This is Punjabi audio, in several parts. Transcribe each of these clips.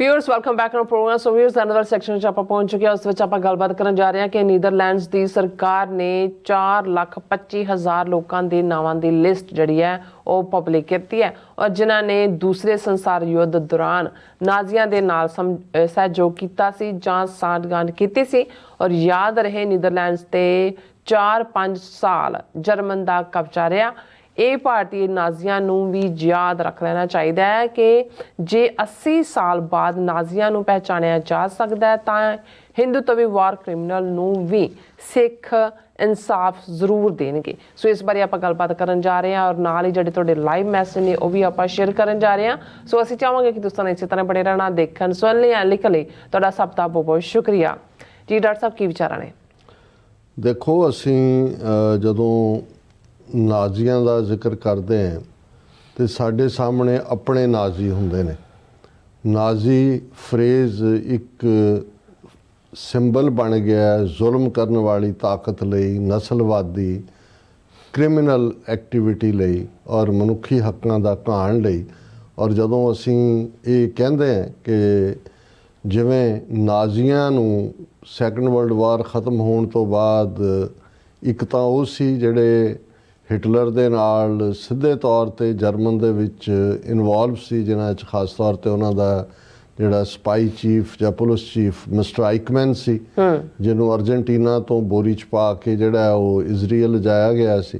Viewers welcome back to programme. So viewers another section च ਆਪਾਂ ਪਹੁੰਚ ਚੁੱਕੇ ਹਾਂ। ਉਸ ਵਿੱਚ ਆਪਾਂ ਗੱਲਬਾਤ ਕਰਨ ਜਾ ਰਹੇ ਹਾਂ ਕਿ ਨੀਦਰਲੈਂਡਸ ਦੀ ਸਰਕਾਰ ਨੇ 4,25,000 ਲੋਕਾਂ ਦੇ ਨਾਵਾਂ ਦੀ ਲਿਸਟ ਜਿਹੜੀ ਹੈ ਉਹ ਪਬਲਿਕ ਕੀਤੀ ਹੈ ਔਰ ਜਿਨ੍ਹਾਂ ਨੇ ਦੂਸਰੇ ਸੰਸਾਰ ਯੁੱਧ ਦੌਰਾਨ ਨਾਜ਼ੀਆਂ ਦੇ ਨਾਲ ਸਹਿਯੋਗ ਕੀਤਾ ਸੀ ਜਾਂ ਸਾਂਠਗਾਂਠ ਕੀਤੀ ਸੀ ਔਰ ਯਾਦ ਰਹੇ ਨੀਦਰਲੈਂਡਸ ਤੇ 4-5 ਸਾਲ ਜਰਮਨ ਦਾ ਕਬਜ਼ਾ ਰਿਹਾ। ਇਹ ਭਾਰਤੀ ਨਾਜ਼ੀਆਂ ਨੂੰ ਵੀ ਯਾਦ ਰੱਖ ਲੈਣਾ ਚਾਹੀਦਾ ਹੈ ਕਿ ਜੇ 80 ਸਾਲ ਬਾਅਦ ਨਾਜ਼ੀਆਂ ਨੂੰ ਪਹਿਚਾਣਿਆ ਜਾ ਸਕਦਾ ਹੈ ਤਾਂ ਹਿੰਦੂਤਵੀ ਵਾਰ ਕ੍ਰਿਮੀਨਲ ਨੂੰ ਵੀ ਸਿੱਖ ਇਨਸਾਫ ਜ਼ਰੂਰ ਦੇਣਗੇ। ਸੋ ਇਸ ਬਾਰੇ ਆਪਾਂ ਗੱਲਬਾਤ ਕਰਨ ਜਾ ਰਹੇ ਹਾਂ ਔਰ ਨਾਲ ਹੀ ਜਿਹੜੇ ਤੁਹਾਡੇ ਲਾਈਵ ਮੈਸੇਜ ਨੇ ਉਹ ਵੀ ਆਪਾਂ ਸ਼ੇਅਰ ਕਰਨ ਜਾ ਰਹੇ ਹਾਂ। ਸੋ ਅਸੀਂ ਚਾਹਾਂਗੇ ਕਿ ਤੁਸੀਂ ਇਸੇ ਤਰ੍ਹਾਂ ਬਣੇ ਰਹਿਣਾ, ਦੇਖਣ ਸੁਣਨ ਲਈ ਲਿਖਣ ਲਈ ਤੁਹਾਡਾ ਸਭ ਦਾ ਬਹੁਤ ਬਹੁਤ ਸ਼ੁਕਰੀਆ ਜੀ। ਡਾਕਟਰ ਸਾਹਿਬ ਕੀ ਵਿਚਾਰਾਂ ਨੇ? ਦੇਖੋ, ਅਸੀਂ ਜਦੋਂ ਨਾਜ਼ੀਆਂ ਦਾ ਜ਼ਿਕਰ ਕਰਦੇ ਹਾਂ ਤੇ ਸਾਡੇ ਸਾਹਮਣੇ ਆਪਣੇ ਨਾਜ਼ੀ ਹੁੰਦੇ ਨੇ। ਨਾਜ਼ੀ ਫਰੇਜ਼ ਇੱਕ ਸਿੰਬਲ ਬਣ ਗਿਆ ਜ਼ੁਲਮ ਕਰਨ ਵਾਲੀ ਤਾਕਤ ਲਈ, ਨਸਲਵਾਦੀ ਕ੍ਰਿਮੀਨਲ ਐਕਟੀਵਿਟੀ ਲਈ ਔਰ ਮਨੁੱਖੀ ਹੱਕਾਂ ਦਾ ਘਾਣ ਲਈ। ਔਰ ਜਦੋਂ ਅਸੀਂ ਇਹ ਕਹਿੰਦੇ ਹਾਂ ਕਿ ਜਿਵੇਂ ਨਾਜ਼ੀਆਂ ਨੂੰ ਸੈਕੰਡ ਵਰਲਡ ਵਾਰ ਖ਼ਤਮ ਹੋਣ ਤੋਂ ਬਾਅਦ ਇੱਕ ਤਾਂ ਉਹ ਸੀ ਜਿਹੜੇ ਹਿਟਲਰ ਦੇ ਨਾਲ ਸਿੱਧੇ ਤੌਰ 'ਤੇ ਜਰਮਨ ਦੇ ਵਿੱਚ ਇਨਵੋਲਵ ਸੀ, ਜਿਨ੍ਹਾਂ 'ਚ ਖਾਸ ਤੌਰ 'ਤੇ ਉਹਨਾਂ ਦਾ ਜਿਹੜਾ ਸਪਾਈ ਚੀਫ ਜਾਂ ਪੁਲਿਸ ਚੀਫ ਮਿਸਟਰ ਆਈਕਮੈਨ ਸੀ, ਜਿਹਨੂੰ ਅਰਜਨਟੀਨਾ ਤੋਂ ਬੋਰੀ 'ਚ ਪਾ ਕੇ ਜਿਹੜਾ ਉਹ ਇਜ਼ਰਾਈਲ ਲਿਜਾਇਆ ਗਿਆ ਸੀ।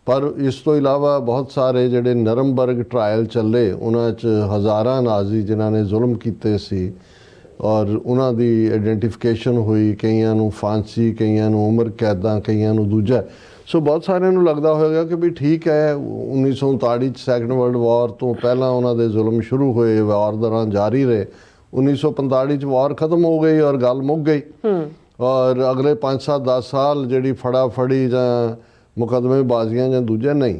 ਪਰ ਇਸ ਤੋਂ ਇਲਾਵਾ ਬਹੁਤ ਸਾਰੇ ਜਿਹੜੇ ਨਰਮਬਰਗ ਟਰਾਇਲ ਚੱਲੇ, ਉਹਨਾਂ 'ਚ ਹਜ਼ਾਰਾਂ ਨਾਜ਼ੀ ਜਿਨ੍ਹਾਂ ਨੇ ਜ਼ੁਲਮ ਕੀਤੇ ਸੀ ਔਰ ਉਹਨਾਂ ਦੀ ਆਈਡੈਂਟੀਫਿਕੇਸ਼ਨ ਹੋਈ। ਕਈਆਂ ਨੂੰ ਫਾਂਸੀ, ਕਈਆਂ ਨੂੰ ਉਮਰ ਕੈਦਾਂ, ਕਈਆਂ ਨੂੰ ਦੂਜਾ। ਸੋ ਬਹੁਤ ਸਾਰਿਆਂ ਨੂੰ ਲੱਗਦਾ ਹੋਏਗਾ ਕਿ ਵੀ ਠੀਕ ਹੈ, 1939 'ਚ ਸੈਕੰਡ ਵਰਲਡ ਵਾਰ ਤੋਂ ਪਹਿਲਾਂ ਉਹਨਾਂ ਦੇ ਜ਼ੁਲਮ ਸ਼ੁਰੂ ਹੋਏ, ਵਾਰ ਦੌਰਾਨ ਜਾਰੀ ਰਹੇ। 1945 'ਚ ਵਾਰ ਖਤਮ ਹੋ ਗਈ ਔਰ ਗੱਲ ਮੁੱਕ ਗਈ। ਔਰ ਅਗਲੇ 5-7-10 ਸਾਲ ਜਿਹੜੀ ਫੜੀ ਜਾਂ ਮੁਕੱਦਮੇਬਾਜ਼ੀਆਂ ਜਾਂ ਦੂਜਾ ਨਹੀਂ,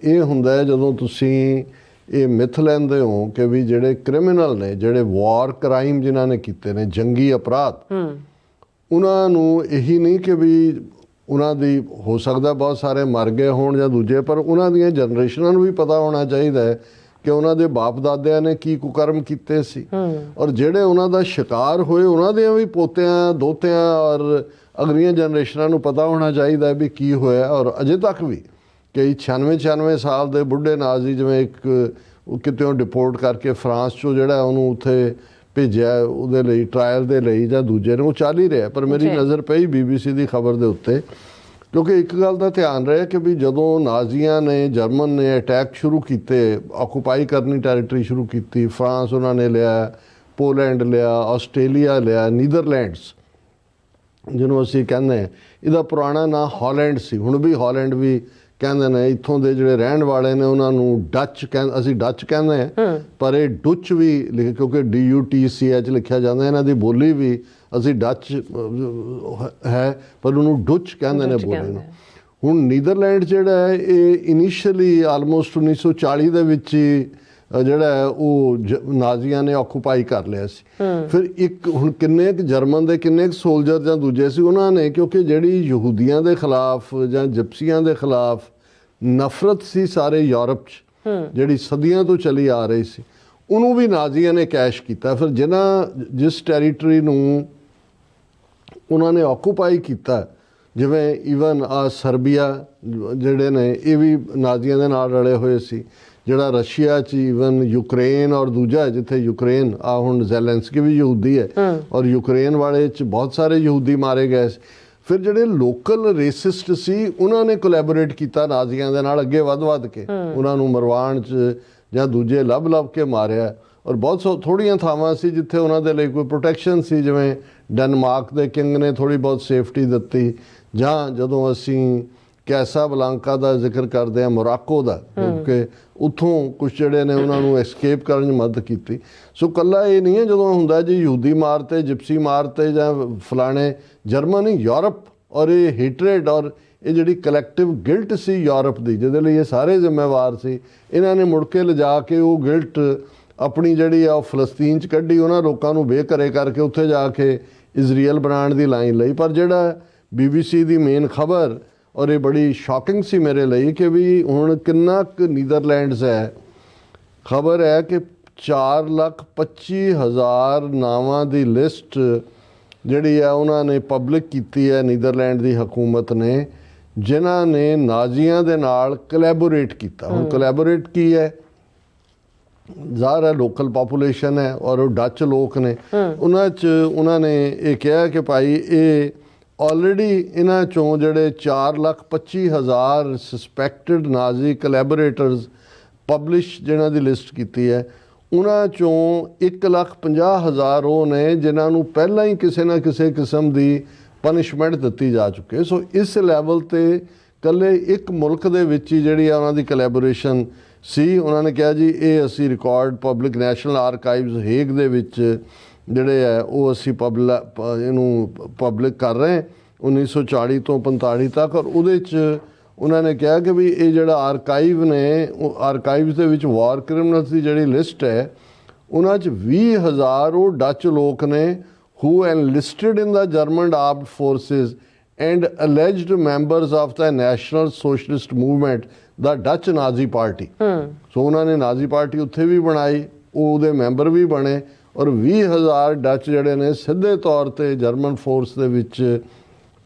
ਇਹ ਹੁੰਦਾ ਹੈ ਜਦੋਂ ਤੁਸੀਂ ਇਹ ਮਿੱਥ ਲੈਂਦੇ ਹੋ ਕਿ ਵੀ ਜਿਹੜੇ ਕ੍ਰਿਮੀਨਲ ਨੇ, ਜਿਹੜੇ ਵਾਰ ਕ੍ਰਾਈਮ ਜਿਨ੍ਹਾਂ ਨੇ ਕੀਤੇ ਨੇ, ਜੰਗੀ ਅਪਰਾਧ, ਉਹਨਾਂ ਨੂੰ ਇਹੀ ਨਹੀਂ ਕਿ ਵੀ ਉਹਨਾਂ ਦੀ ਹੋ ਸਕਦਾ ਬਹੁਤ ਸਾਰੇ ਮਰ ਗਏ ਹੋਣ ਜਾਂ ਦੂਜੇ, ਪਰ ਉਹਨਾਂ ਦੀਆਂ ਜਨਰੇਸ਼ਨਾਂ ਨੂੰ ਵੀ ਪਤਾ ਹੋਣਾ ਚਾਹੀਦਾ ਹੈ ਕਿ ਉਹਨਾਂ ਦੇ ਬਾਪ ਦਾਦਿਆਂ ਨੇ ਕੀ ਕੁਕਰਮ ਕੀਤੇ ਸੀ। ਔਰ ਜਿਹੜੇ ਉਹਨਾਂ ਦਾ ਸ਼ਿਕਾਰ ਹੋਏ ਉਹਨਾਂ ਦੀਆਂ ਵੀ ਪੋਤਿਆਂ ਦੋਤਿਆਂ ਔਰ ਅਗਲੀਆਂ ਜਨਰੇਸ਼ਨਾਂ ਨੂੰ ਪਤਾ ਹੋਣਾ ਚਾਹੀਦਾ ਵੀ ਕੀ ਹੋਇਆ। ਔਰ ਅਜੇ ਤੱਕ ਵੀ ਕਈ 96 ਸਾਲ ਦੇ ਬੁੱਢੇ ਨਾਜ਼ੀ, ਜਿਵੇਂ ਇੱਕ ਕਿਤੇੋਂ ਡਿਪੋਰਟ ਕਰਕੇ ਫਰਾਂਸ 'ਚੋਂ ਜਿਹੜਾ ਉਹਨੂੰ ਉੱਥੇ ਭੇਜਿਆ ਉਹਦੇ ਲਈ ਟਰਾਇਲ ਦੇ ਲਈ ਜਾਂ ਦੂਜੇ ਨੂੰ, ਉਹ ਚੱਲ ਹੀ ਰਿਹਾ। ਪਰ ਮੇਰੀ ਨਜ਼ਰ ਪਈ BBC ਦੀ ਖਬਰ ਦੇ ਉੱਤੇ, ਕਿਉਂਕਿ ਇੱਕ ਗੱਲ ਦਾ ਧਿਆਨ ਰਿਹਾ ਕਿ ਵੀ ਜਦੋਂ ਨਾਜ਼ੀਆਂ ਨੇ, ਜਰਮਨ ਨੇ ਅਟੈਕ ਸ਼ੁਰੂ ਕੀਤੇ, ਆਕੂਪਾਈ ਕਰਨੀ ਟੈਰੀਟਰੀ ਸ਼ੁਰੂ ਕੀਤੀ, ਫਰਾਂਸ ਉਹਨਾਂ ਨੇ ਲਿਆ, ਪੋਲੈਂਡ ਲਿਆ, ਆਸਟ੍ਰੇਲੀਆ ਲਿਆ, ਨੀਦਰਲੈਂਡਸ ਜਿਹਨੂੰ ਅਸੀਂ ਕਹਿੰਦੇ ਹਾਂ, ਇਹਦਾ ਪੁਰਾਣਾ ਨਾਂ ਹਾਲੈਂਡ ਸੀ, ਹੁਣ ਵੀ ਹਾਲੈਂਡ ਵੀ ਕਹਿੰਦੇ ਨੇ। ਇੱਥੋਂ ਦੇ ਜਿਹੜੇ ਰਹਿਣ ਵਾਲੇ ਨੇ ਉਹਨਾਂ ਨੂੰ ਡੱਚ ਅਸੀਂ ਡੱਚ ਕਹਿੰਦੇ ਹਾਂ, ਪਰ ਇਹ ਡੁੱਚ ਵੀ ਕਿਉਂਕਿ DUTCH ਲਿਖਿਆ ਜਾਂਦਾ, ਇਹਨਾਂ ਦੀ ਬੋਲੀ ਵੀ ਅਸੀਂ ਡੱਚ ਹੈ ਪਰ ਉਹਨੂੰ ਡੁੱਚ ਕਹਿੰਦੇ ਨੇ ਬੋਲੀ ਨੂੰ। ਹੁਣ ਨੀਦਰਲੈਂਡ ਜਿਹੜਾ ਹੈ ਇਹ ਇਨੀਸ਼ੀਅਲੀ ਆਲਮੋਸਟ 1940 ਦੇ ਵਿੱਚ ਹੀ ਜਿਹੜਾ ਹੈ ਉਹ ਨਾਜ਼ੀਆਂ ਨੇ ਆਕੂਪਾਈ ਕਰ ਲਿਆ ਸੀ। ਫਿਰ ਇੱਕ ਹੁਣ ਕਿੰਨੇ ਕੁ ਜਰਮਨ ਦੇ ਕਿੰਨੇ ਕੁ ਸੋਲਜਰ ਜਾਂ ਦੂਜੇ ਸੀ, ਉਹਨਾਂ ਨੇ ਕਿਉਂਕਿ ਜਿਹੜੀ ਯਹੂਦੀਆਂ ਦੇ ਖਿਲਾਫ ਜਾਂ ਜਿਪਸੀਆਂ ਦੇ ਖਿਲਾਫ ਨਫ਼ਰਤ ਸੀ ਸਾਰੇ ਯੂਰਪ 'ਚ, ਜਿਹੜੀ ਸਦੀਆਂ ਤੋਂ ਚਲੀ ਆ ਰਹੀ ਸੀ, ਉਹਨੂੰ ਵੀ ਨਾਜ਼ੀਆਂ ਨੇ ਕੈਸ਼ ਕੀਤਾ। ਫਿਰ ਜਿਸ ਟੈਰੀਟਰੀ ਨੂੰ ਉਹਨਾਂ ਨੇ ਆਕੂਪਾਈ ਕੀਤਾ, ਜਿਵੇਂ ਈਵਨ ਸਰਬੀਆ ਜਿਹੜੇ ਨੇ ਇਹ ਵੀ ਨਾਜ਼ੀਆਂ ਦੇ ਨਾਲ ਰਲੇ ਹੋਏ ਸੀ, ਜਿਹੜਾ ਰਸ਼ੀਆ 'ਚ ਈਵਨ ਯੂਕਰੇਨ ਔਰ ਦੂਜਾ ਜਿੱਥੇ ਯੂਕਰੇਨ ਆ ਹੁਣ ਜ਼ੈਲੈਂਸਕੀ ਵੀ ਯਹੂਦੀ ਹੈ ਔਰ ਯੂਕਰੇਨ ਵਾਲੇ 'ਚ ਬਹੁਤ ਸਾਰੇ ਯਹੂਦੀ ਮਾਰੇ ਗਏ ਸੀ। ਫਿਰ ਜਿਹੜੇ ਲੋਕਲ ਰੇਸਿਸਟ ਸੀ ਉਹਨਾਂ ਨੇ ਕੋਲੈਬੋਰੇਟ ਕੀਤਾ ਨਾਜ਼ੀਆਂ ਦੇ ਨਾਲ ਅੱਗੇ ਵੱਧ ਕੇ, ਉਹਨਾਂ ਨੂੰ ਮਰਵਾਉਣ 'ਚ ਜਾਂ ਦੂਜੇ ਲੱਭ ਕੇ ਮਾਰਿਆ। ਔਰ ਬਹੁਤ ਥੋੜ੍ਹੀਆਂ ਥਾਵਾਂ ਸੀ ਜਿੱਥੇ ਉਹਨਾਂ ਦੇ ਲਈ ਕੋਈ ਪ੍ਰੋਟੈਕਸ਼ਨ ਸੀ, ਜਿਵੇਂ ਡੈਨਮਾਰਕ ਦੇ ਕਿੰਗ ਨੇ ਥੋੜ੍ਹੀ ਬਹੁਤ ਸੇਫਟੀ ਦਿੱਤੀ, ਜਾਂ ਜਦੋਂ ਅਸੀਂ ਕੈਸਾਬਲਾਂਕਾ ਦਾ ਜ਼ਿਕਰ ਕਰਦੇ ਹਾਂ, ਮੋਰਾਕੋ ਦਾ, ਕਿਉਂਕਿ ਉੱਥੋਂ ਕੁਛ ਜਿਹੜੇ ਨੇ ਉਹਨਾਂ ਨੂੰ ਐਸਕੇਪ ਕਰਨ 'ਚ ਮਦਦ ਕੀਤੀ। ਸੋ ਇਕੱਲਾ ਇਹ ਨਹੀਂ ਹੈ ਜਦੋਂ ਹੁੰਦਾ ਜੀ ਯਹੂਦੀ ਮਾਰਤੇ, ਜਿਪਸੀ ਮਾਰਤੇ ਜਾਂ ਫਲਾਣੇ, ਜਰਮਨ ਯੂਰਪ ਔਰ ਇਹ ਹੀਟਰੇਡ ਔਰ ਇਹ ਜਿਹੜੀ ਕਲੈਕਟਿਵ ਗਿਲਟ ਸੀ ਯੂਰਪ ਦੀ, ਜਿਹਦੇ ਲਈ ਇਹ ਸਾਰੇ ਜ਼ਿੰਮੇਵਾਰ ਸੀ, ਇਹਨਾਂ ਨੇ ਮੁੜ ਕੇ ਲਿਜਾ ਕੇ ਉਹ ਗਿਲਟ ਆਪਣੀ ਜਿਹੜੀ ਆ ਉਹ ਫਲਸਤੀਨ 'ਚ ਕੱਢੀ, ਉਹਨਾਂ ਲੋਕਾਂ ਨੂੰ ਬੇਘਰੇ ਕਰਕੇ ਉੱਥੇ ਜਾ ਕੇ ਇਜ਼ਰਾਈਲ ਬਣਾਉਣ ਦੀ ਲਾਈਨ ਲਈ। ਪਰ ਜਿਹੜਾ BBC ਦੀ ਮੇਨ ਖਬਰ, ਔਰ ਇਹ ਬੜੀ ਸ਼ੌਕਿੰਗ ਸੀ ਮੇਰੇ ਲਈ, ਕਿ ਵੀ ਹੁਣ ਕਿੰਨਾ ਕੁ ਨੀਦਰਲੈਂਡਸ ਹੈ, ਖਬਰ ਹੈ ਕਿ 4,25,000 ਨਾਵਾਂ ਦੀ ਲਿਸਟ ਜਿਹੜੀ ਆ ਉਹਨਾਂ ਨੇ ਪਬਲਿਕ ਕੀਤੀ ਹੈ ਨੀਦਰਲੈਂਡ ਦੀ ਹਕੂਮਤ ਨੇ, ਜਿਨ੍ਹਾਂ ਨੇ ਨਾਜ਼ੀਆਂ ਦੇ ਨਾਲ ਕੋਲੈਬੋਰੇਟ ਕੀਤਾ। ਹੁਣ ਕੋਲੈਬੋਰੇਟ ਕੀ ਹੈ? ਜ਼ਾਹਰ ਹੈ ਲੋਕਲ ਪਾਪੂਲੇਸ਼ਨ ਹੈ ਔਰ ਉਹ ਡੱਚ ਲੋਕ ਨੇ, ਉਹਨਾਂ ਨੇ ਇਹ ਕਿਹਾ ਕਿ ਭਾਈ ਇਹ ਆਲਰੇਡੀ ਇਹਨਾਂ ਚੋਂ ਜਿਹੜੇ 4,25,000 ਸਸਪੈਕਟਡ ਨਾਜ਼ੀ ਕੋਲੈਬੋਰੇਟਰਸ ਪਬਲਿਸ਼ ਜਿਨ੍ਹਾਂ ਦੀ ਲਿਸਟ ਕੀਤੀ ਹੈ, ਉਹਨਾਂ ਚੋਂ 1,50,000 ਉਹ ਨੇ ਜਿਨ੍ਹਾਂ ਨੂੰ ਪਹਿਲਾਂ ਹੀ ਕਿਸੇ ਨਾ ਕਿਸੇ ਕਿਸਮ ਦੀ ਪਨਿਸ਼ਮੈਂਟ ਦਿੱਤੀ ਜਾ ਚੁੱਕੀ। ਸੋ ਇਸ ਲੈਵਲ ਤੇ ਇਕੱਲੇ ਇੱਕ ਮੁਲਕ ਦੇ ਵਿੱਚ ਹੀ ਜਿਹੜੀ ਆ ਉਹਨਾਂ ਦੀ ਕੋਲੈਬੋਰੇਸ਼ਨ ਸੀ। ਉਹਨਾਂ ਨੇ ਕਿਹਾ ਜੀ ਇਹ ਅਸੀਂ ਰਿਕਾਰਡ ਪਬਲਿਕ ਨੈਸ਼ਨਲ ਆਰਕਾਈਵਜ਼ ਹੇਗ ਦੇ ਵਿੱਚ ਜਿਹੜੇ ਹੈ ਉਹ ਅਸੀਂ ਇਹਨੂੰ ਪਬਲਿਕ ਕਰ ਰਹੇ 1940 ਤੋਂ 45 ਤੱਕ। ਔਰ ਉਹਦੇ 'ਚ ਉਹਨਾਂ ਨੇ ਕਿਹਾ ਕਿ ਵੀ ਇਹ ਜਿਹੜਾ ਆਰਕਾਈਵ ਨੇ, ਉਹ ਆਰਕਾਈਵਜ਼ ਦੇ ਵਿੱਚ ਵਾਰ ਕ੍ਰਿਮੀਨਲਸ ਦੀ ਜਿਹੜੀ ਲਿਸਟ ਹੈ ਉਹਨਾਂ 'ਚ 20,000 ਉਹ ਡੱਚ ਲੋਕ ਨੇ who enlisted in the German armed forces and alleged members of the National Socialist Movement, the Dutch Nazi Party। ਸੋ ਉਹਨਾਂ ਨੇ ਨਾਜ਼ੀ ਪਾਰਟੀ ਉੱਥੇ ਵੀ ਬਣਾਈ, ਉਹ ਉਹਦੇ ਮੈਂਬਰ ਵੀ ਬਣੇ ਔਰ 20,000 ਡੱਚ ਜਿਹੜੇ ਨੇ ਸਿੱਧੇ ਤੌਰ ਤੇ ਜਰਮਨ ਫੋਰਸ ਦੇ ਵਿੱਚ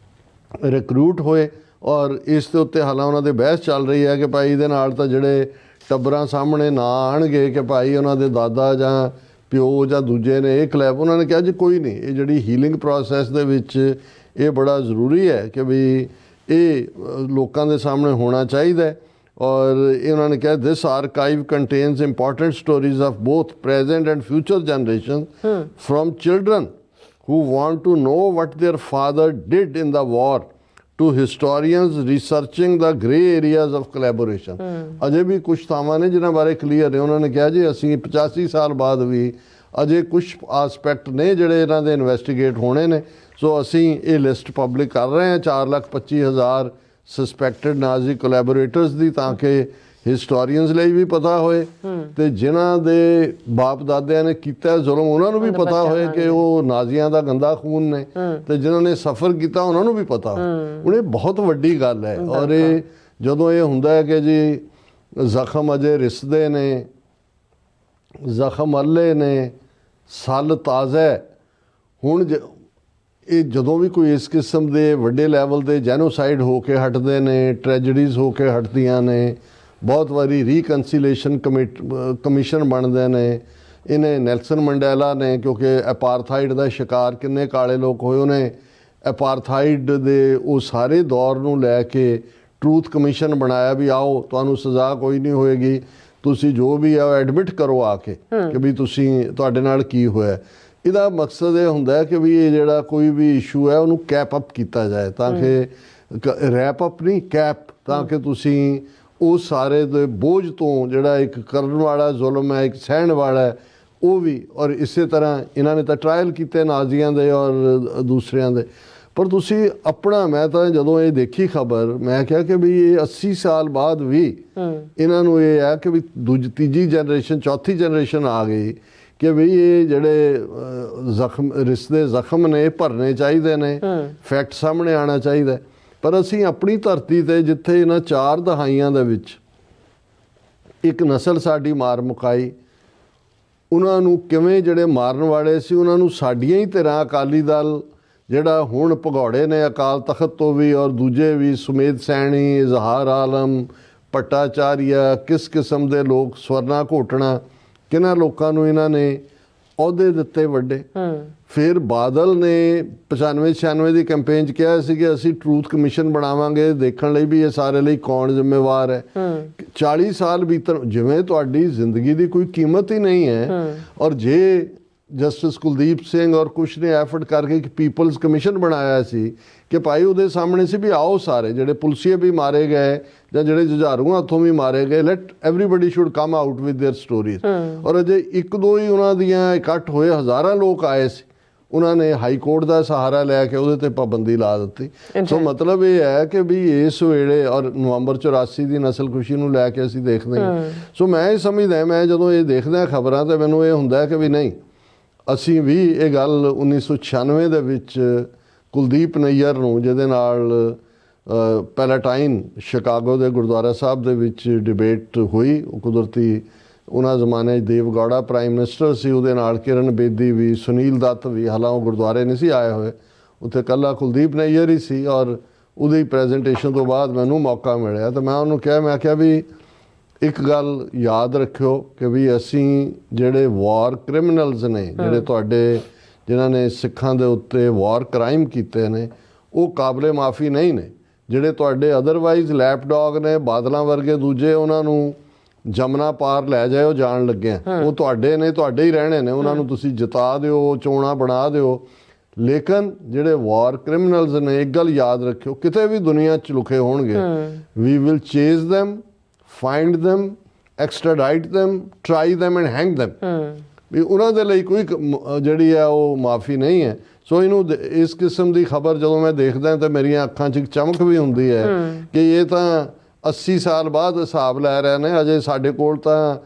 ਰਿਕਰੂਟ ਹੋਏ। ਔਰ ਇਸ ਦੇ ਉੱਤੇ ਹਾਲਾਂ ਉਹਨਾਂ ਦੇ ਬਹਿਸ ਚੱਲ ਰਹੀ ਹੈ ਕਿ ਭਾਈ ਇਹਦੇ ਨਾਲ ਤਾਂ ਜਿਹੜੇ ਟੱਬਰਾਂ ਸਾਹਮਣੇ ਨਾ ਆਉਣਗੇ ਕਿ ਭਾਈ ਉਹਨਾਂ ਦੇ ਦਾਦਾ ਜਾਂ ਪਿਓ ਜਾਂ ਦੂਜੇ ਨੇ ਇਹ ਕਲੈਬ। ਉਹਨਾਂ ਨੇ ਕਿਹਾ ਜੀ ਕੋਈ ਨਹੀਂ, ਇਹ ਜਿਹੜੀ ਹੀਲਿੰਗ ਪ੍ਰੋਸੈਸ ਦੇ ਵਿੱਚ ਇਹ ਬੜਾ ਜ਼ਰੂਰੀ ਹੈ ਕਿ ਵੀ ਇਹ ਲੋਕਾਂ ਦੇ ਸਾਹਮਣੇ ਹੋਣਾ ਚਾਹੀਦਾ। ਔਰ ਇਹ ਉਹਨਾਂ ਨੇ ਕਿਹਾ this archive contains important stories of both present and future generation from children who want to know what their father did in the war to historians researching the grey areas of collaboration। ਅਜੇ ਵੀ ਕੁਝ ਥਾਵਾਂ ਨੇ ਜਿਨ੍ਹਾਂ ਬਾਰੇ ਕਲੀਅਰ ਨੇ। ਉਹਨਾਂ ਨੇ ਕਿਹਾ ਜੀ ਅਸੀਂ 85 ਸਾਲ ਬਾਅਦ ਵੀ ਅਜੇ ਕੁਝ ਆਸਪੈਕਟ ਨੇ ਜਿਹੜੇ ਇਹਨਾਂ ਦੇ ਇਨਵੈਸਟੀਗੇਟ ਹੋਣੇ ਨੇ। ਸੋ ਅਸੀਂ ਇਹ ਲਿਸਟ ਪਬਲਿਕ ਕਰ ਰਹੇ ਹਾਂ 4,25,000 ਸਸਪੈਕਟਡ ਨਾਜ਼ੀ ਕੋਲੈਬੋਰੇਟਰਸ ਦੀ, ਤਾਂ ਕਿ ਹਿਸਟੋਰੀਅਨਸ ਲਈ ਵੀ ਪਤਾ ਹੋਏ ਤੇ ਜਿਨ੍ਹਾਂ ਦੇ ਬਾਪ ਦਾਦਿਆਂ ਨੇ ਕੀਤਾ ਜ਼ੁਲਮ ਉਹਨਾਂ ਨੂੰ ਵੀ ਪਤਾ ਹੋਏ ਕਿ ਉਹ ਨਾਜ਼ੀਆਂ ਦਾ ਗੰਦਾ ਖੂਨ ਨੇ, ਤੇ ਜਿਨ੍ਹਾਂ ਨੇ ਸਫਰ ਕੀਤਾ ਉਹਨਾਂ ਨੂੰ ਵੀ ਪਤਾ ਹੋਏ। ਹੁਣ ਇਹ ਬਹੁਤ ਵੱਡੀ ਗੱਲ ਹੈ। ਔਰ ਇਹ ਜਦੋਂ ਇਹ ਹੁੰਦਾ ਹੈ ਕਿ ਜੀ ਜ਼ਖਮ ਅਜੇ ਰਿਸਦੇ ਨੇ, ਜ਼ਖਮ ਅੱਲੇ ਨੇ, ਸੱਲ ਤਾਜ਼ਾ। ਹੁਣ ਇਹ ਜਦੋਂ ਵੀ ਕੋਈ ਇਸ ਕਿਸਮ ਦੇ ਵੱਡੇ ਲੈਵਲ ਦੇ ਜੈਨੋਸਾਈਡ ਹੋ ਕੇ ਹਟਦੇ ਨੇ, ਟ੍ਰੈਜਡੀਜ਼ ਹੋ ਕੇ ਹਟਦੀਆਂ ਨੇ, ਬਹੁਤ ਵਾਰੀ ਰੀਕਨਸੀਲੇਸ਼ਨ ਕਮਿਸ਼ਨ ਬਣਦੇ ਨੇ। ਇਹਨੇ ਨੈਲਸਨ ਮੰਡੇਲਾ ਨੇ, ਕਿਉਂਕਿ ਅਪਾਰਥਾਈਡ ਦਾ ਸ਼ਿਕਾਰ ਕਿੰਨੇ ਕਾਲੇ ਲੋਕ ਹੋਏ, ਉਹਨੇ ਅਪਾਰਥਾਈਡ ਦੇ ਉਹ ਸਾਰੇ ਦੌਰ ਨੂੰ ਲੈ ਕੇ ਟਰੂਥ ਕਮਿਸ਼ਨ ਬਣਾਇਆ ਵੀ ਆਓ ਤੁਹਾਨੂੰ ਸਜ਼ਾ ਕੋਈ ਨਹੀਂ ਹੋਏਗੀ, ਤੁਸੀਂ ਜੋ ਵੀ ਆ ਐਡਮਿਟ ਕਰੋ ਆ ਕੇ ਕਿ ਵੀ ਤੁਸੀਂ ਤੁਹਾਡੇ ਨਾਲ ਕੀ ਹੋਇਆ। ਇਹਦਾ ਮਕਸਦ ਇਹ ਹੁੰਦਾ ਹੈ ਕਿ ਵੀ ਇਹ ਜਿਹੜਾ ਕੋਈ ਵੀ ਇਸ਼ੂ ਹੈ ਉਹਨੂੰ ਕੈਪ ਅਪ ਕੀਤਾ ਜਾਏ, ਤਾਂ ਕਿ ਰੈਪ ਅਪ ਨਹੀਂ ਕੈਪ, ਤਾਂ ਕਿ ਤੁਸੀਂ ਉਹ ਸਾਰੇ ਦੇ ਬੋਝ ਤੋਂ ਜਿਹੜਾ ਇੱਕ ਕਰਨ ਵਾਲਾ ਜ਼ੁਲਮ ਹੈ, ਇੱਕ ਸਹਿਣ ਵਾਲਾ ਉਹ ਵੀ। ਔਰ ਇਸੇ ਤਰ੍ਹਾਂ ਇਹਨਾਂ ਨੇ ਤਾਂ ਟਰਾਇਲ ਕੀਤੇ ਨਾਜ਼ੀਆਂ ਦੇ ਔਰ ਦੂਸਰਿਆਂ ਦੇ। ਪਰ ਤੁਸੀਂ ਆਪਣਾ, ਮੈਂ ਤਾਂ ਜਦੋਂ ਇਹ ਦੇਖੀ ਖਬਰ ਮੈਂ ਕਿਹਾ ਕਿ ਵੀ ਇਹ 80 ਸਾਲ ਬਾਅਦ ਵੀ ਇਹਨਾਂ ਨੂੰ ਇਹ ਹੈ ਕਿ ਵੀ ਤੀਜੀ ਜਨਰੇਸ਼ਨ ਚੌਥੀ ਜਨਰੇਸ਼ਨ ਆ ਗਈ ਕਿ ਵੀ ਇਹ ਜਿਹੜੇ ਜ਼ਖਮ ਰਿਸ਼ਤੇ ਜ਼ਖਮ ਨੇ ਭਰਨੇ ਚਾਹੀਦੇ ਨੇ, ਫੈਕਟ ਸਾਹਮਣੇ ਆਉਣਾ ਚਾਹੀਦਾ। ਪਰ ਅਸੀਂ ਆਪਣੀ ਧਰਤੀ ਤੇ ਜਿੱਥੇ ਇਹਨਾਂ 4 ਦਹਾਈਆਂ ਦੇ ਵਿੱਚ ਇੱਕ ਨਸਲ ਸਾਡੀ ਮਾਰ ਮੁਕਾਈ, ਉਹਨਾਂ ਨੂੰ ਕਿਵੇਂ ਜਿਹੜੇ ਮਾਰਨ ਵਾਲੇ ਸੀ ਉਹਨਾਂ ਨੂੰ ਸਾਡੀਆਂ ਹੀ ਤਰ੍ਹਾਂ ਅਕਾਲੀ ਦਲ ਜਿਹੜਾ ਹੁਣ ਭਗੌੜੇ ਨੇ ਅਕਾਲ ਤਖਤ ਤੋਂ ਵੀ ਔਰ ਦੂਜੇ ਵੀ, ਸੁਮੇਧ ਸੈਣੀ, ਇਜ਼ਹਾਰ ਆਲਮ, ਭੱਟਾਚਾਰੀਆ, ਕਿਸ ਕਿਸਮ ਦੇ ਲੋਕ, ਸਵਰਨਾ ਘੋਟਣਾ, ਕਿਹਨਾਂ ਲੋਕਾਂ ਨੂੰ ਇਹਨਾਂ ਨੇ ਅਹੁਦੇ ਦਿੱਤੇ ਵੱਡੇ। ਫਿਰ ਬਾਦਲ ਨੇ 95-96 ਦੀ ਕੈਂਪੇਨ 'ਚ ਕਿਹਾ ਸੀ ਕਿ ਅਸੀਂ ਟਰੂਥ ਕਮਿਸ਼ਨ ਬਣਾਵਾਂਗੇ ਦੇਖਣ ਲਈ ਵੀ ਇਹ ਸਾਰੇ ਲਈ ਕੌਣ ਜ਼ਿੰਮੇਵਾਰ ਹੈ। 40 ਸਾਲ ਬੀਤਣ, ਜਿਵੇਂ ਤੁਹਾਡੀ ਜ਼ਿੰਦਗੀ ਦੀ ਕੋਈ ਕੀਮਤ ਹੀ ਨਹੀਂ ਹੈ। ਔਰ ਜੇ ਜਸਟਿਸ ਕੁਲਦੀਪ ਸਿੰਘ ਔਰ ਕੁਛ ਨੇ ਐਫਰਟ ਕਰਕੇ ਇੱਕ ਪੀਪਲਸ ਕਮਿਸ਼ਨ ਬਣਾਇਆ ਸੀ ਕਿ ਭਾਈ ਉਹਦੇ ਸਾਹਮਣੇ ਸੀ ਵੀ ਆਓ ਸਾਰੇ ਜਿਹੜੇ ਪੁਲਸੀਏ ਵੀ ਮਾਰੇ ਗਏ ਜਾਂ ਜਿਹੜੇ ਜੁਝਾਰੂਆਂ ਹੱਥੋਂ ਵੀ ਮਾਰੇ ਗਏ, let everybody should come out with their stories. ਔਰ ਅਜੇ 1-2 ਹੀ ਉਹਨਾਂ ਦੀਆਂ ਇਕੱਠ ਹੋਏ, ਹਜ਼ਾਰਾਂ ਲੋਕ ਆਏ ਸੀ, ਉਹਨਾਂ ਨੇ ਹਾਈ ਕੋਰਟ ਦਾ ਸਹਾਰਾ ਲੈ ਕੇ ਉਹਦੇ ਤੇ ਪਾਬੰਦੀ ਲਾ ਦਿੱਤੀ। ਸੋ ਮਤਲਬ ਇਹ ਹੈ ਕਿ ਵੀ ਇਸ ਵੇਲੇ ਔਰ ਨਵੰਬਰ 84 ਦੀ ਨਸਲਕੁਸ਼ੀ ਨੂੰ ਲੈ ਕੇ ਅਸੀਂ ਦੇਖਦੇ ਹਾਂ। ਸੋ ਮੈਂ ਇਹ ਸਮਝਦਾ, ਮੈਂ ਜਦੋਂ ਇਹ ਦੇਖਦਾ ਖਬਰਾਂ ਤੇ ਮੈਨੂੰ ਇਹ ਹੁੰਦਾ ਕਿ ਵੀ ਨਹੀਂ, ਅਸੀਂ ਵੀ ਇਹ ਗੱਲ 1996 ਦੇ ਵਿੱਚ ਕੁਲਦੀਪ ਨਈਅਰ ਨੂੰ, ਜਿਹਦੇ ਨਾਲ ਪੈਲਾਟਾਈਨ ਸ਼ਿਕਾਗੋ ਦੇ ਗੁਰਦੁਆਰਾ ਸਾਹਿਬ ਦੇ ਵਿੱਚ ਡਿਬੇਟ ਹੋਈ, ਉਹ ਕੁਦਰਤੀ ਉਹਨਾਂ ਜ਼ਮਾਨੇ 'ਚ ਦੇਵ ਗੌੜਾ ਪ੍ਰਾਈਮ ਮਿਨਿਸਟਰ ਸੀ, ਉਹਦੇ ਨਾਲ ਕਿਰਨ ਬੇਦੀ ਵੀ, ਸੁਨੀਲ ਦੱਤ ਵੀ, ਹਾਲਾਂ ਉਹ ਗੁਰਦੁਆਰੇ ਨਹੀਂ ਸੀ ਆਏ ਹੋਏ, ਉੱਥੇ ਇਕੱਲਾ ਕੁਲਦੀਪ ਨਈਅਰ ਹੀ ਸੀ। ਔਰ ਉਹਦੀ ਪ੍ਰੈਜੈਂਟੇਸ਼ਨ ਤੋਂ ਬਾਅਦ ਮੈਨੂੰ ਮੌਕਾ ਮਿਲਿਆ ਤਾਂ ਮੈਂ ਉਹਨੂੰ ਕਿਹਾ, ਮੈਂ ਕਿਹਾ ਵੀ ਇੱਕ ਗੱਲ ਯਾਦ ਰੱਖਿਓ ਕਿ ਵੀ ਅਸੀਂ ਜਿਹੜੇ ਵਾਰ ਕ੍ਰਿਮੀਨਲਸ ਨੇ, ਜਿਹੜੇ ਤੁਹਾਡੇ ਜਿਨ੍ਹਾਂ ਨੇ ਸਿੱਖਾਂ ਦੇ ਉੱਤੇ ਵਾਰ ਕ੍ਰਾਈਮ ਕੀਤੇ ਨੇ, ਉਹ ਕਾਬਲੇ ਮਾਫੀ ਨਹੀਂ ਨੇ। ਜਿਹੜੇ ਤੁਹਾਡੇ ਅਦਰਵਾਈਜ਼ ਲੈਪਡੌਗ ਨੇ, ਬਾਦਲਾਂ ਵਰਗੇ ਦੂਜੇ, ਉਹਨਾਂ ਨੂੰ ਜਮਨਾ ਪਾਰ ਲੈ ਜਾਇਓ ਜਾਣ ਲੱਗਿਆ, ਉਹ ਤੁਹਾਡੇ ਨੇ, ਤੁਹਾਡੇ ਹੀ ਰਹਿਣੇ ਨੇ, ਉਹਨਾਂ ਨੂੰ ਤੁਸੀਂ ਜਿਤਾ ਦਿਓ, ਚੋਣਾਂ ਬਣਾ ਦਿਓ। ਲੇਕਿਨ ਜਿਹੜੇ ਵਾਰ ਕ੍ਰਿਮੀਨਲਸ ਨੇ, ਇੱਕ ਗੱਲ ਯਾਦ ਰੱਖਿਓ, ਕਿਤੇ ਵੀ ਦੁਨੀਆ 'ਚ ਲੁਕੇ ਹੋਣਗੇ, we will chase them, find them, extradite them, try them and hang them। ਵੀ ਉਹਨਾਂ ਦੇ ਲਈ ਕੋਈ ਜਿਹੜੀ ਹੈ ਉਹ ਮਾਫੀ ਨਹੀਂ ਹੈ। ਸੋ ਇਹਨੂੰ ਇਸ ਕਿਸਮ ਦੀ ਖਬਰ ਜਦੋਂ ਮੈਂ ਦੇਖਦਾ ਤਾਂ ਮੇਰੀਆਂ ਅੱਖਾਂ 'ਚ ਇੱਕ ਚਮਕ ਵੀ ਹੁੰਦੀ ਹੈ ਕਿ ਇਹ ਤਾਂ 80 ਸਾਲ ਬਾਅਦ ਹਿਸਾਬ ਲੈ ਰਹੇ ਨੇ। ਅਜੇ ਸਾਡੇ ਕੋਲ ਤਾਂ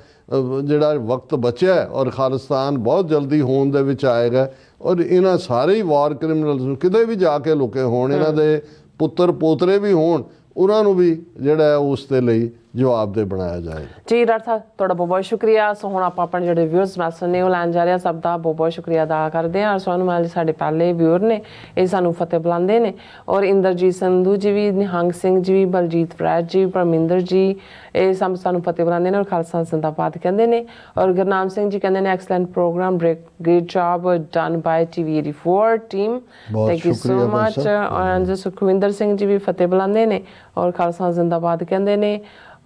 ਜਿਹੜਾ ਵਕਤ ਬਚਿਆ ਔਰ ਖਾਲਿਸਤਾਨ ਬਹੁਤ ਜਲਦੀ ਹੋਣ ਦੇ ਵਿੱਚ ਆਏਗਾ। ਔਰ ਇਹਨਾਂ ਸਾਰੇ ਹੀ ਵਾਰ ਕ੍ਰਿਮੀਨਲਸ ਨੂੰ ਕਿਤੇ ਵੀ ਜਾ ਕੇ ਲੁਕੇ ਹੋਣ, ਇਹਨਾਂ ਦੇ ਪੁੱਤਰ ਪੋਤਰੇ ਵੀ ਹੋਣ, ਉਹਨਾਂ ਨੂੰ ਵੀ ਜਿਹੜਾ ਉਸ ਦੇ ਲਈ ਜਵਾਬਦੇਹ ਬਣਾਇਆ ਜਾਏਗਾ। ਜੀ ਡਾਕਟਰ ਸਾਹਿਬ, ਤੁਹਾਡਾ ਬਹੁਤ ਬਹੁਤ ਸ਼ੁਕਰੀਆ। ਸੋ ਹੁਣ ਆਪਾਂ ਆਪਣੇ ਜਿਹੜੇ ਵਿਊਅਰਸ ਮੈਸੇਜ ਨੇ ਉਹ ਲੈਣ ਜਾ ਰਹੇ ਹਾਂ। ਸਭ ਦਾ ਬਹੁਤ ਬਹੁਤ ਸ਼ੁਕਰੀਆ ਅਦਾ ਕਰਦੇ ਹਾਂ। ਸੋਨੂੰ ਮਾਲ ਸਾਡੇ ਪਹਿਲੇ ਵਿਊਅਰ ਨੇ, ਇਹ ਸਾਨੂੰ ਫਤਿਹ ਬੁਲਾਉਂਦੇ ਨੇ। ਔਰ ਇੰਦਰਜੀਤ ਸੰਧੂ ਜੀ ਵੀ, ਨਿਹੰਗ ਸਿੰਘ ਜੀ ਵੀ, ਬਲਜੀਤ ਫਰੈਦ ਜੀ, ਪਰਮਿੰਦਰ ਜੀ, ਇਹ ਸਭ ਸਾਨੂੰ ਫਤਿਹ ਬੁਲਾਉਂਦੇ ਨੇ ਔਰ ਖਾਲਸਾ ਜ਼ਿੰਦਾਬਾਦ ਕਹਿੰਦੇ ਨੇ। ਔਰ ਗੁਰਨਾਮ ਸਿੰਘ ਜੀ ਕਹਿੰਦੇ ਨੇ excellent programme, great job done by TV 84 team, thank you so much. ਔਰ ਸੁਖਵਿੰਦਰ ਸਿੰਘ ਜੀ ਵੀ ਫਤਿਹ ਬੁਲਾਉਂਦੇ ਨੇ ਔਰ ਖਾਲਸਾ ਜ਼ਿੰਦਾਬਾਦ ਕਹਿੰਦੇ ਨੇ।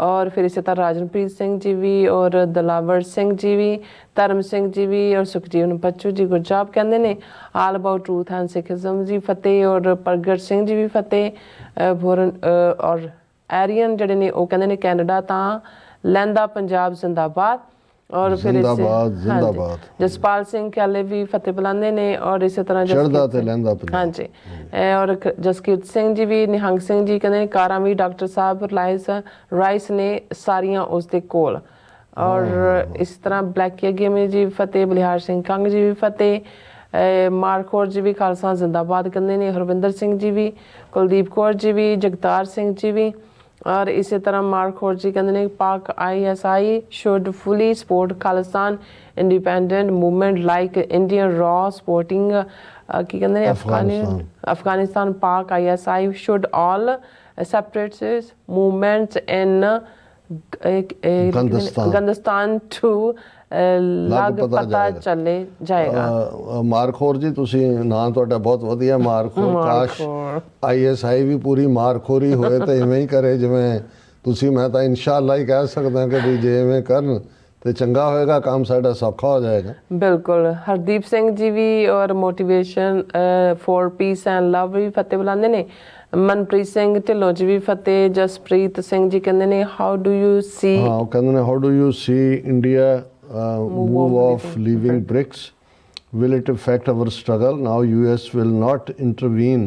और फिर इसी तरह राजनप्रीत सिंह जी भी और दलावर सिंह जी भी, धर्म सिंह जी भी और सुखजीवन बच्चू जी गुड जॉब कहते हैं। All about truth and Sikhism ji Fateh और प्रगट सिंह जी भी फतेह। और एरियन जड़े ने वो कहते हैं कैनेडा तां लैंदा पंजाब जिंदाबाद। और फिर जिंदाबाद जसपाल सिंह क्याले भी फतेह बुलाते ने। और इसी तरह हाँ जी, और जसकीरत सिंह जी भी, निहंग सिंह जी कहते हैं कारा भी डॉक्टर साहब राइस ने सारियां उसके कोल। और इस तरह ब्लैक गेम जी फतेह, बलिहार सिंह कंग जी भी फतेह। मारखोर जी भी खालसा जिंदाबाद कहते हैं। हरविंदर सिंह जी भी, कुलदीप कौर जी भी, जगतार सिंह जी भी। और इसी तरह मारखोर जी कहते हैं Pak ISI should fully support Khalistan independent movement like Indian रॉ सपोर्टिंग की कहते हैं Afghanistan. Pak ISI should all separatist movements in गंदस्तान टू लग पता चले जाएगा। मारखोर जी ਤੁਸੀਂ ਨਾਂ ਤੁਹਾਡਾ ਬਹੁਤ ਵਧੀਆ, ਮਾਰਖੋਰ। ਕਾਸ਼ ISI ਵੀ ਪੂਰੀ ਮਾਰਖੋਰੀ ਹੋਏ ਤਾਂ ਇਵੇਂ ਹੀ ਕਰੇ ਜਿਵੇਂ ਤੁਸੀਂ। ਮੈਂ ਤਾਂ ਇਨਸ਼ਾਅੱਲਾ ਹੀ ਕਹਿ ਸਕਦਾ ਕਿ ਵੀ ਜੇ ਇਵੇਂ ਕਰਨ ਤੇ ਚੰਗਾ ਹੋਏਗਾ, ਕੰਮ ਸਾਡਾ ਸੌਖਾ ਹੋ ਜਾਏਗਾ। ਬਿਲਕੁਲ। ਹਰਦੀਪ ਸਿੰਘ ਜੀ ਵੀ ਔਰ motivation for peace and love ਵੀ ਫਤਿਹ ਬੁਲਾਉਂਦੇ ਨੇ। ਮਨਪ੍ਰੀਤ ਸਿੰਘ ਢਿੱਲੋਂ ਜੀ ਵੀ ਫਤਿਹ। ਜਸਪ੍ਰੀਤ ਸਿੰਘ ਜੀ ਕਹਿੰਦੇ ਨੇ ਹਾਊ ਡੂ ਯੂ ਸੀ, ਹਾਂ ਉਹ ਕਹਿੰਦੇ ਨੇ how do you C India move of leaving BRICS, will it affect our struggle? Now US will not intervene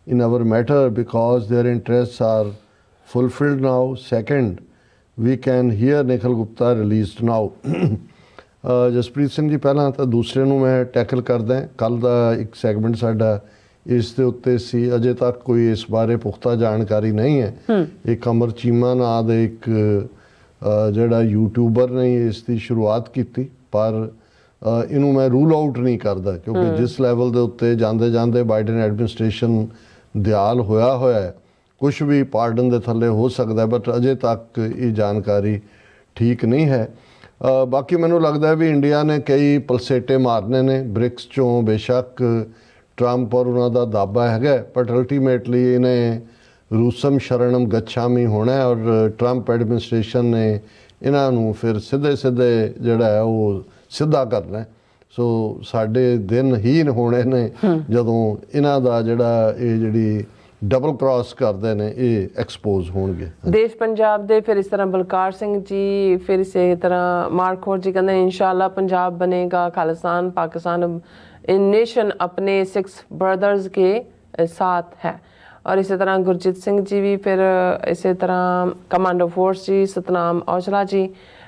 in our matter because their interests are fulfilled now. Second, we can hear Nikhil Gupta released now। Jaspreet Singh ji, ਪਹਿਲਾਂ ਤਾਂ ਦੂਸਰੇ ਨੂੰ ਮੈਂ ਟੈਕਲ ਕਰਦਾ। ਕੱਲ ਦਾ ਇੱਕ ਸੈਗਮੈਂਟ ਸਾਡਾ ਇਸ ਦੇ ਉੱਤੇ ਸੀ। ਅਜੇ ਤੱਕ ਕੋਈ ਇਸ ਬਾਰੇ ਪੁਖਤਾ ਜਾਣਕਾਰੀ ਨਹੀਂ ਹੈ। ਇੱਕ ਅਮਰ ਚੀਮਾ ਨਾਂ ਦੇ ਇੱਕ ਜਿਹੜਾ ਯੂਟਿਊਬਰ ਨੇ ਇਸ ਦੀ ਸ਼ੁਰੂਆਤ ਕੀਤੀ, ਪਰ ਇਹਨੂੰ ਮੈਂ ਰੂਲ ਆਊਟ ਨਹੀਂ ਕਰਦਾ ਕਿਉਂਕਿ ਜਿਸ ਲੈਵਲ ਦੇ ਉੱਤੇ ਜਾਂਦੇ ਜਾਂਦੇ ਬਾਈਡਨ ਐਡਮਿਨਿਸਟ੍ਰੇਸ਼ਨ ਦਿਆਲ ਹੋਇਆ ਹੈ, ਕੁਝ ਵੀ ਪਾਰਡਨ ਦੇ ਥੱਲੇ ਹੋ ਸਕਦਾ, ਬਟ ਅਜੇ ਤੱਕ ਇਹ ਜਾਣਕਾਰੀ ਠੀਕ ਨਹੀਂ ਹੈ। ਬਾਕੀ ਮੈਨੂੰ ਲੱਗਦਾ ਵੀ ਇੰਡੀਆ ਨੇ ਕਈ ਪਲਸੇਟੇ ਮਾਰਨੇ ਨੇ ਬ੍ਰਿਕਸ ਚੋਂ। ਬੇਸ਼ੱਕ ਟਰੰਪ ਔਰ ਉਹਨਾਂ ਦਾ ਦਾਅਵਾ ਹੈਗਾ, ਬਟ ਅਲਟੀਮੇਟਲੀ ਇਹਨੇ ਰੂਸਮ ਸ਼ਰਣਮ ਗੱਛਾਮੀ ਹੋਣਾ ਔਰ ਟਰੰਪ ਐਡਮਿਨਿਸਟ੍ਰੇਸ਼ਨ ਨੇ ਇਹਨਾਂ ਨੂੰ ਫਿਰ ਸਿੱਧੇ ਜਿਹੜਾ ਹੈ ਉਹ ਸਿੱਧਾ ਕਰਨਾ। ਸੋ ਸਾਡੇ ਦਿਨ ਹੀ ਹੋਣੇ ਨੇ ਜਦੋਂ ਇਹਨਾਂ ਦਾ ਜਿਹੜਾ ਇਹ ਜਿਹੜੀ ਡਬਲ ਕ੍ਰਾਸ ਕਰਦੇ ਨੇ ਇਹ ਐਕਸਪੋਜ਼ ਹੋਣਗੇ। ਦੇਸ਼ ਪੰਜਾਬ ਦੇ ਫਿਰ ਇਸ ਤਰ੍ਹਾਂ ਬਲਕਾਰ ਸਿੰਘ ਜੀ, ਫਿਰ ਇਸੇ ਤਰ੍ਹਾਂ ਮਾਰਖੋਰ ਜੀ ਕਹਿੰਦੇ ਇੰਸ਼ਾਅੱਲਾ ਪੰਜਾਬ ਬਨੇਗਾ खालिस्तान पाकिस्तान इन नेशन अपने 6 ब्रदर्स के साथ है। और इसी तरह गुरजीत सिंह जी भी, फिर इसी तरह कमांडो फोर्स जी, सतनाम औजला जी,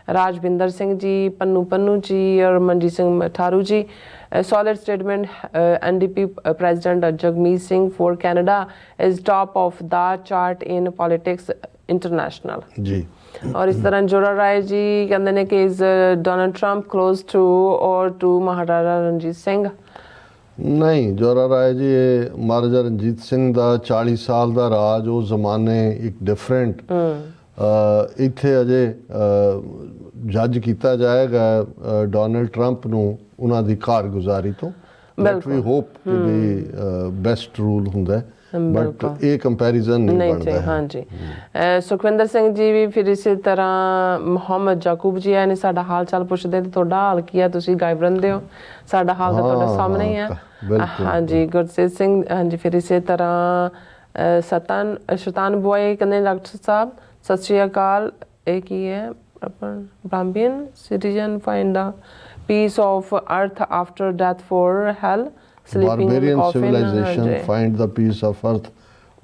राजविंदर सिंह जी, पन्नू जी और Manjeet Singh Tharu ji. Solid statement NDP president Jagmeet Singh for Canada is top of the chart in politics international. Ji ਔਰ ਇਸ ਤਰ੍ਹਾਂ ਜੋਰਾ ਰਾਏ ਜੀ ਕਹਿੰਦੇ ਨੇ ਕਿ is Donald Trump close to ਔਰ ਟੂ ਮਹਾਰਾਜਾ ਰਣਜੀਤ ਸਿੰਘ। ਨਹੀਂ, ਜੋਰਾ ਰਾਏ ਜੀ, ਇਹ ਮਹਾਰਾਜਾ ਰਣਜੀਤ ਸਿੰਘ ਦਾ 40 ਸਾਲ ਦਾ ਰਾਜ, ਉਹ ਜ਼ਮਾਨੇ ਇੱਕ ਡਿਫਰੈਂਟ। ਇੱਥੇ ਅਜੇ ਜੱਜ ਕੀਤਾ ਜਾਏਗਾ ਡੋਨਲਡ ਟਰੰਪ ਨੂੰ ਉਹਨਾਂ ਦੀ ਕਾਰਗੁਜ਼ਾਰੀ ਤੋਂ। ਬਟ ਵੀ ਹੋਪ ਕਿ ਵੀ ਬੈਸਟ ਰੂਲ ਹੁੰਦਾ ਹੈ, ਬਟ ਇਹ ਕੰਪੈਰੀਜ਼ਨ ਨਹੀਂ ਬਣਦਾ ਹੈ। ਹਾਂਜੀ, ਸੁਖਵਿੰਦਰ ਸਿੰਘ ਜੀ ਵੀ ਫਿਰ ਇਸੇ ਤਰ੍ਹਾਂ ਮੁਹੰਮਦ ਯਾਕੂਬ ਜੀ ਆਏ ਨੇ, ਸਾਡਾ ਹਾਲ ਚਾਲ ਪੁੱਛਦੇ ਤੇ ਤੁਹਾਡਾ ਹਾਲ ਕੀ ਹੈ, ਤੁਸੀਂ ਗਾਇਬ ਰਹਿੰਦੇ ਹੋ, ਸਾਡਾ ਹਾਲ ਤਾਂ ਤੁਹਾਡੇ ਸਾਹਮਣੇ ਹੀ ਹੈ। ਹਾਂਜੀ, ਗੁਰਸੇਤ ਸਿੰਘ, ਹਾਂਜੀ ਫਿਰ ਇਸੇ ਤਰ੍ਹਾਂ ਸ਼ੈਤਾਨ ਬੁਆਏ ਕਹਿੰਦੇ ਡਾਕਟਰ ਸਾਹਿਬ ਸਤਿ ਸ਼੍ਰੀ ਅਕਾਲ, ਇਹ ਕੀ ਹੈ ਬ੍ਰਾਹਮਣ citizen find the piece of ਅਰਥ ਆਫਟਰ ਡੈਥ ਫॉर ਹੈਲ sleeping in Barbarian coffin civilization find the piece of earth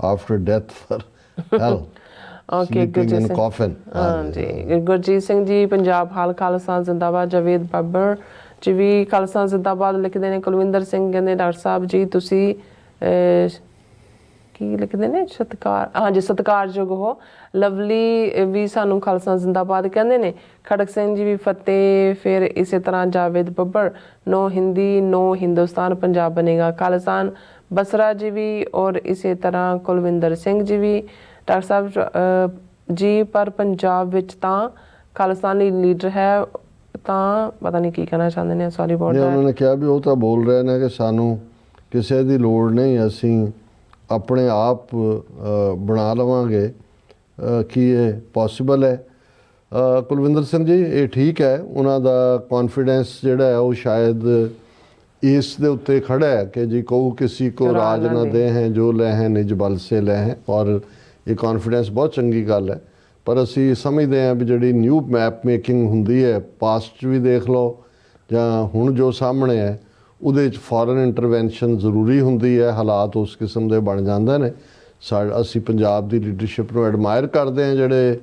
after death for hell. Okay, sleeping in Gurjeet coffin. ਜੀ ਗੁਰਜੀਤ ਸਿੰਘ ਜੀ ਪੰਜਾਬ ਹਾਲ ਖਾਲਸਾ ਜ਼ਿੰਦਾਬਾਦ। ਜਵੇਦ ਬੱਬਰ ਜੀ ਵੀ ਖਾਲਸਾ ਜ਼ਿੰਦਾਬਾਦ ਲਿਖਦੇ ਨੇ। ਕੁਲਵਿੰਦਰ ਸਿੰਘ ਕਹਿੰਦੇ ਡਾਕਟਰ ਸਾਹਿਬ ਜੀ ਤੁਸੀਂ ਕੀ ਲਿਖਦੇ ਨੇ ਸਤਿਕਾਰ, ਹਾਂਜੀ ਸਤਿਕਾਰਯੋਗ ਹੋ। ਲਵਲੀ ਵੀ ਸਾਨੂੰ ਖਾਲਸਾ ਜ਼ਿੰਦਾਬਾਦ ਕਹਿੰਦੇ ਨੇ। ਖੜਕ ਸਿੰਘ ਜੀ ਵੀ ਫਤਿਹ। ਫਿਰ ਇਸੇ ਤਰ੍ਹਾਂ ਜਾਵੇਦ ਬੱਬਰ ਨੋ ਹਿੰਦੀ ਨੋ ਹਿੰਦੁਸਤਾਨ ਪੰਜਾਬ ਬਣੇਗਾ ਖਾਲਿਸਤਾਨ। ਬਸਰਾ ਜੀ ਵੀ ਔਰ ਇਸੇ ਤਰ੍ਹਾਂ ਕੁਲਵਿੰਦਰ ਸਿੰਘ ਜੀ ਵੀ ਡਾਕਟਰ ਸਾਹਿਬ ਜੀ ਪਰ ਪੰਜਾਬ ਵਿੱਚ ਤਾਂ ਖਾਲਿਸਤਾਨੀ ਲੀਡਰ ਹੈ ਤਾਂ ਪਤਾ ਨਹੀਂ ਕੀ ਕਹਿਣਾ ਚਾਹੁੰਦੇ ਨੇ, ਸੌਰੀ ਅਬਾਊਟ ਦੈਟ। ਉਹਨਾਂ ਨੇ ਕਿਹਾ ਵੀ ਉਹ ਤਾਂ ਬੋਲ ਰਹੇ ਨੇ ਕਿ ਸਾਨੂੰ ਕਿਸੇ ਦੀ ਲੋੜ ਨਹੀਂ, ਅਸੀਂ ਆਪਣੇ ਆਪ ਬਣਾ ਲਵਾਂਗੇ। ਕੀ ਇਹ ਪੋਸੀਬਲ ਹੈ? ਕੁਲਵਿੰਦਰ ਸਿੰਘ ਜੀ, ਇਹ ਠੀਕ ਹੈ, ਉਹਨਾਂ ਦਾ ਕੌਨਫੀਡੈਂਸ ਜਿਹੜਾ ਹੈ ਉਹ ਸ਼ਾਇਦ ਇਸ ਦੇ ਉੱਤੇ ਖੜਾ ਹੈ ਕਿ ਜੀ ਕਹੂ ਕਿਸੇ ਕੋ ਰਾਜ ਨਾ ਦੇ ਹੈ ਜੋ ਲੈ ਹੈ ਨਿਜ ਬਲ ਸੇ ਲੈ ਹੈ, ਔਰ ਇਹ ਕੌਨਫੀਡੈਂਸ ਬਹੁਤ ਚੰਗੀ ਗੱਲ ਹੈ। ਪਰ ਅਸੀਂ ਸਮਝਦੇ ਹਾਂ ਵੀ ਜਿਹੜੀ ਨਿਊ ਮੈਪ ਮੇਕਿੰਗ ਹੁੰਦੀ ਹੈ, ਪਾਸਟ 'ਚ ਵੀ ਦੇਖ ਲਓ ਜਾਂ ਹੁਣ ਜੋ ਸਾਹਮਣੇ ਹੈ, ਉਹਦੇ 'ਚ ਫੋਰਨ ਇੰਟਰਵੈਂਸ਼ਨ ਜ਼ਰੂਰੀ ਹੁੰਦੀ ਹੈ। ਹਾਲਾਤ ਉਸ ਕਿਸਮ ਦੇ ਬਣ ਜਾਂਦੇ ਨੇ। ਅਸੀਂ ਪੰਜਾਬ ਦੀ ਲੀਡਰਸ਼ਿਪ ਨੂੰ ਐਡਮਾਇਰ ਕਰਦੇ ਹਾਂ, ਜਿਹੜੇ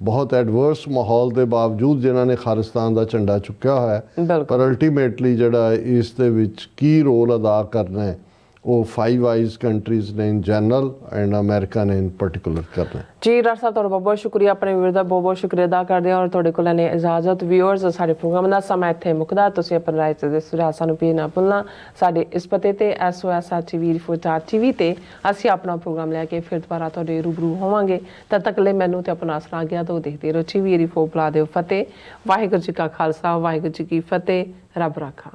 ਬਹੁਤ ਐਡਵਰਸ ਮਾਹੌਲ ਦੇ ਬਾਵਜੂਦ ਜਿਨ੍ਹਾਂ ਨੇ ਖਾਲਿਸਤਾਨ ਦਾ ਝੰਡਾ ਚੁੱਕਿਆ ਹੋਇਆ ਹੈ। ਪਰ ਅਲਟੀਮੇਟਲੀ ਜਿਹੜਾ ਇਸ ਦੇ ਵਿੱਚ ਕੀ ਰੋਲ ਅਦਾ ਕਰਨਾ ਹੈ ਉਹ ਫਾਈਵ ਆਈਜ਼ ਕੰਟਰੀਜ਼ ਨੇ ਇਨ ਜਨਰਲ ਐਂਡ ਅਮਰੀਕਾ ਨੇ ਇਨ ਪਰਟੀਕੂਲਰ ਕਰਨਾ। ਜੀ ਡਾਕਟਰ ਸਾਹਿਬ ਤੁਹਾਡਾ ਬਹੁਤ ਬਹੁਤ ਸ਼ੁਕਰੀਆ, ਆਪਣੇ ਵੀਰ ਦਾ ਬਹੁਤ ਬਹੁਤ ਸ਼ੁਕਰੀਆ ਅਦਾ ਕਰਦੇ ਹਾਂ ਔਰ ਤੁਹਾਡੇ ਕੋਲ ਨੇ ਇਜਾਜ਼ਤ। ਵਿਊਅਰਸ, ਸਾਡੇ ਪ੍ਰੋਗਰਾਮ ਦਾ ਸਮਾਂ ਇੱਥੇ ਮੁੱਕਦਾ। ਤੁਸੀਂ ਆਪਣੀ ਰਾਏ ਤੇ ਸੁਝਾਅ ਸਾਨੂੰ ਭੇਜ ਨਾ ਭੁੱਲਣਾ। ਸਾਡੇ ਇਸ ਪਤੇ ਤੇ SOS@TV ਤੇ ਅਸੀਂ ਆਪਣਾ ਪ੍ਰੋਗਰਾਮ ਲੈ ਕੇ ਫਿਰ ਦੁਬਾਰਾ ਤੁਹਾਡੇ ਰੂਬਰੂ ਹੋਵਾਂਗੇ। ਤਦ ਤੱਕ ਲਈ ਮੈਨੂੰ ਤੇ ਆਪਣਾ ਆਸਰਾ ਗਿਆ ਤੋਂ ਦੇਖਦੇ ਰਹੋ। TV 4 ਬੁਲਾ ਦਿਓ। ਫਤਿਹ। ਵਾਹਿਗੁਰੂ ਜੀ ਕਾ ਖਾਲਸਾ, ਵਾਹਿਗੁਰੂ ਜੀ ਕੀ ਫਤਿਹ। ਰੱਬ ਰਾਖਾ।